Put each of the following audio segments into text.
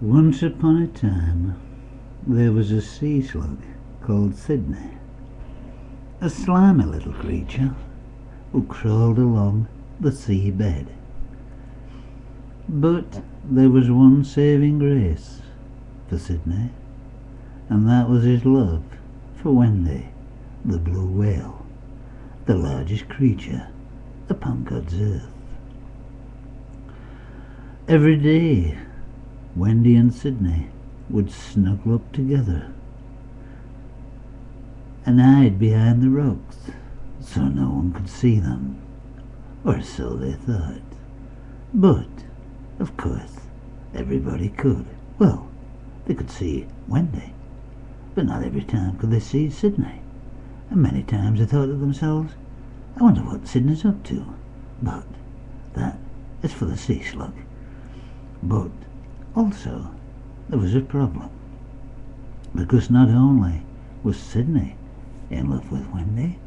Once upon a time, there was a sea slug called Sydney, a slimy little creature who crawled along the sea bed. But there was one saving grace for Sydney, and that was his love for Wendy, the blue whale, the largest creature upon God's earth. Every day, Wendy and Sydney would snuggle up together and hide behind the rocks so no one could see them, or so they thought. But, of course, everybody could. Well, they could see Wendy, but not every time could they see Sydney. And many times they thought to themselves, I wonder what Sydney's up to. But that is for the sea slug. But also, there was a problem, because not only was Sydney in love with Wendy,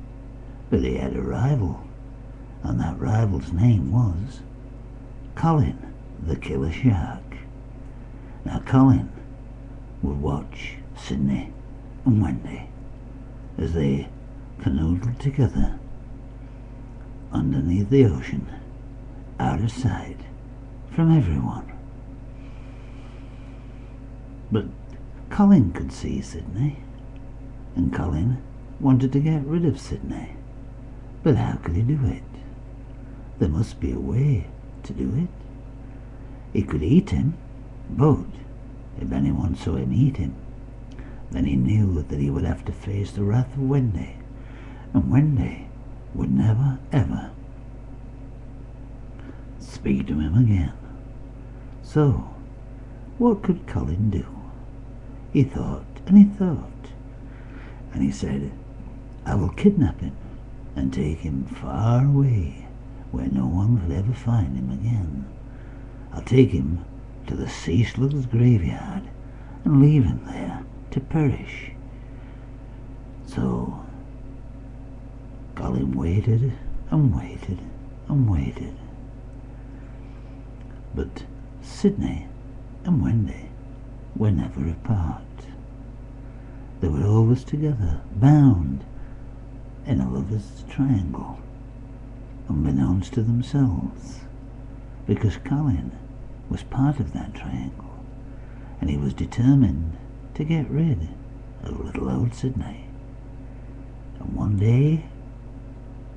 but he had a rival, and that rival's name was Colin, the killer shark. Now Colin would watch Sydney and Wendy as they canoodled together underneath the ocean, out of sight from everyone. But Colin could see Sydney, and Colin wanted to get rid of Sydney. But how could he do it? There must be a way to do it. He could eat him, but if anyone saw him eat him, then he knew that he would have to face the wrath of Wendy, and Wendy would never, ever speak to him again. So, what could Colin do? He thought, and he thought, and he said, I will kidnap him and take him far away where no one could ever find him again. I'll take him to the sea slug's graveyard and leave him there to perish. So Colin waited and waited and waited. But Sydney and Wendy were never apart. They were always together, bound in a lover's triangle, unbeknownst to themselves, because Colin was part of that triangle, and he was determined to get rid of little old Sydney. And one day,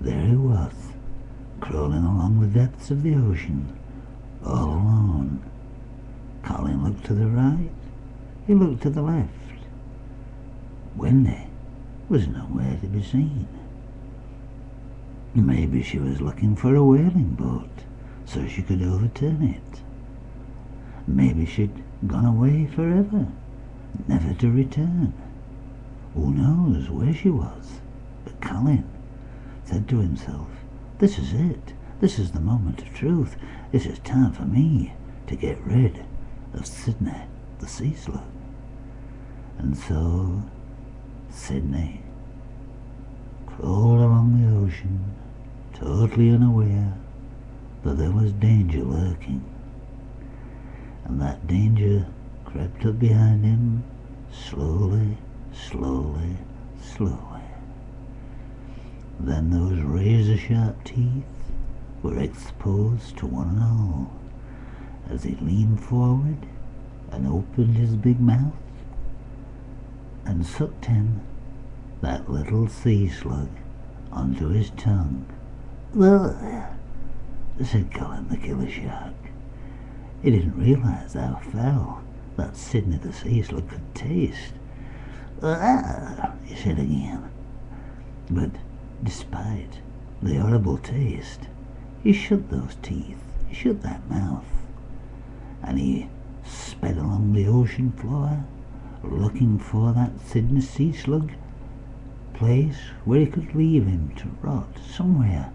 there he was, crawling along the depths of the ocean, all alone. Colin looked to the right, he looked to the left. Wendy was nowhere to be seen. Maybe she was looking for a whaling boat so she could overturn it. Maybe she'd gone away forever, never to return. Who knows where she was? But Colin said to himself, this is it. This is the moment of truth. This is time for me to get rid of Sydney, the sea slug. And so Sydney crawled along the ocean, totally unaware that there was danger lurking. And that danger crept up behind him, slowly, slowly, slowly. Then those razor-sharp teeth were exposed to one and all, as he leaned forward and opened his big mouth and sucked in that little sea slug onto his tongue. Ugh, said Colin the killer shark. He didn't realize how foul that Sydney the sea slug could taste. Ugh, he said again. But despite the horrible taste, he shut those teeth, he shut that mouth, and he sped along the ocean floor, looking for that Sydney sea slug place where he could leave him to rot somewhere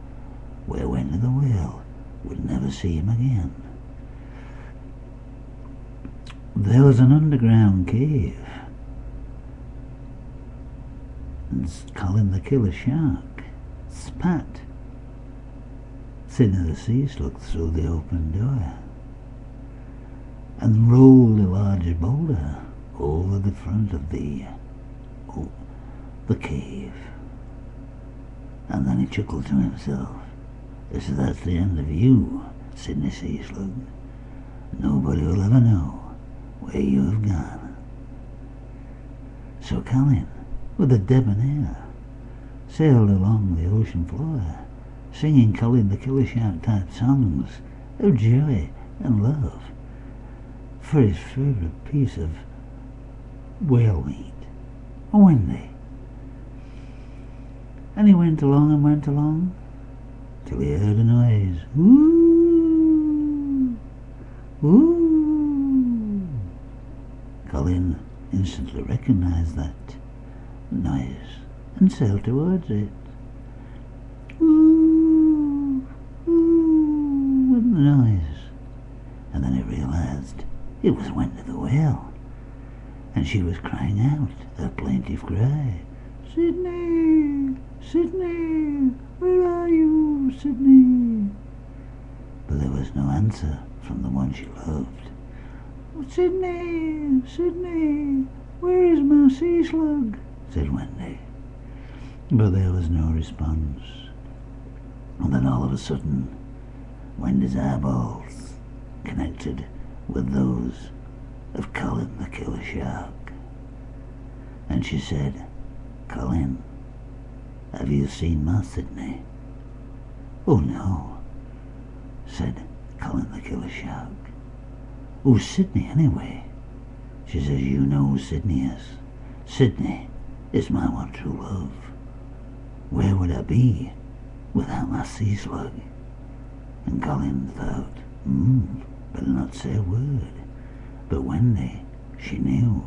where Wendy the whale would never see him again. There was an underground cave, and Colin the killer shark spat Sydney the sea slug through the open door. and rolled a large boulder over the front of the cave. And then he chuckled to himself. So that's the end of you, Sydney Sea Slug. Nobody will ever know where you have gone. So Colin, with a debonair, sailed along the ocean floor, singing Colin the Killer Shark type songs of joy and love for his favourite piece of whale meat, Wendy. And he went along, till he heard a noise. Ooh! Ooh! Colin instantly recognised that noise and sailed towards it. Ooh! Ooh! Went the noise. And then he realised it was Wendy the whale, and she was crying out a plaintive cry. Sydney! Sydney! Where are you, Sydney? But there was no answer from the one she loved. Sydney! Sydney! Where is my sea slug? Said Wendy. But there was no response. And then all of a sudden, Wendy's eyeballs connected with those of Colin the Killer Shark. And she said, Colin, have you seen my Sydney? Oh no, said Colin the Killer Shark. Who's Sydney anyway? She says, you know who Sydney is. Sydney is my one true love. Where would I be without my sea slug? And Colin thought, better not say a word. But Wendy, she knew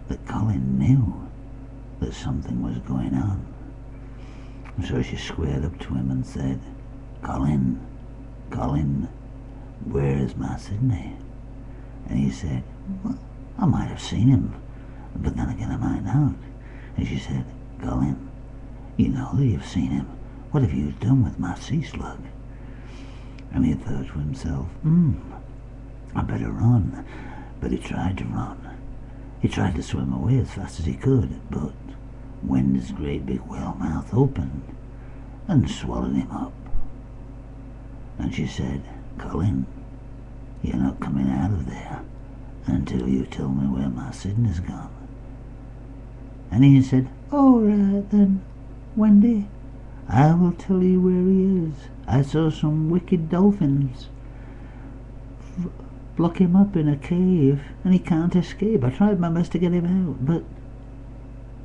that Colin knew that something was going on. And so she squared up to him and said, Colin, where is my Sydney? And he said, well, I might have seen him, but then again I might not. And she said, Colin, you know that you've seen him. What have you done with my sea slug? And he thought to himself, I better run. But he tried to run. He tried to swim away as fast as he could, but Wendy's great big whale mouth opened and swallowed him up. And she said, Colin, you're not coming out of there until you tell me where my Sydney's gone. And he said, all right then, Wendy, I will tell you where he is. I saw some wicked dolphins block him up in a cave, and he can't escape. I tried my best to get him out, but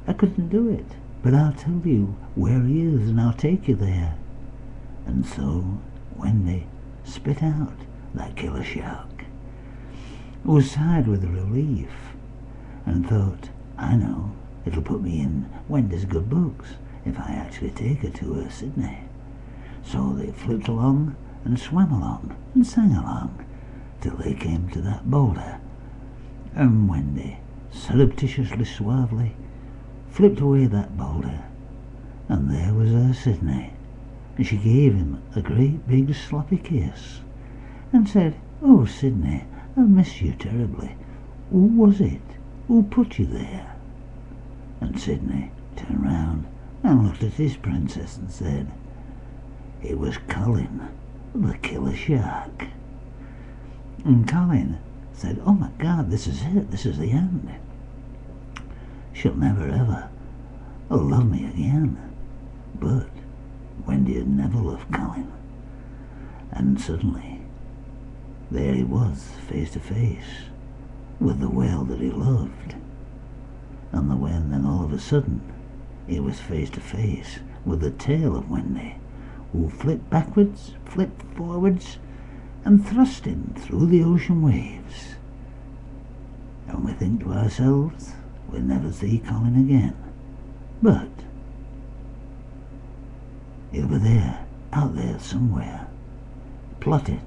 I couldn't do it. But I'll tell you where he is, and I'll take you there. And so Wendy spit out that killer shark, who sighed with relief and thought, I know, it'll put me in Wendy's good books if I actually take her to her Sydney. So they flipped along and swam along and sang along till they came to that boulder, and Wendy surreptitiously, suavely flipped away that boulder, and there was her Sydney, and she gave him a great big sloppy kiss and said, oh Sydney, I miss you terribly. Who was it? Who put you there? And Sydney turned round and looked at his princess and said, it was Colin the Killer Shark. And Colin said, oh my God, this is it, this is the end. She'll never ever love me again. But Wendy had never loved Colin. And suddenly, there he was, face to face with the whale that he loved. And then all of a sudden, he was face to face with the tail of Wendy, who flipped backwards, flipped forwards, and thrust him through the ocean waves. And we think to ourselves, we'll never see Colin again. But he'll be there, out there somewhere, plotting,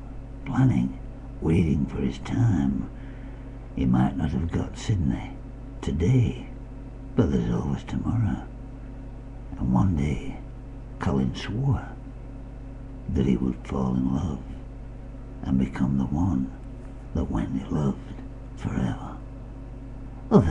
planning, waiting for his time. He might not have got Sydney today, but there's always tomorrow. And one day, Colin swore that he would fall in love and become the one that Wendy loved forever. The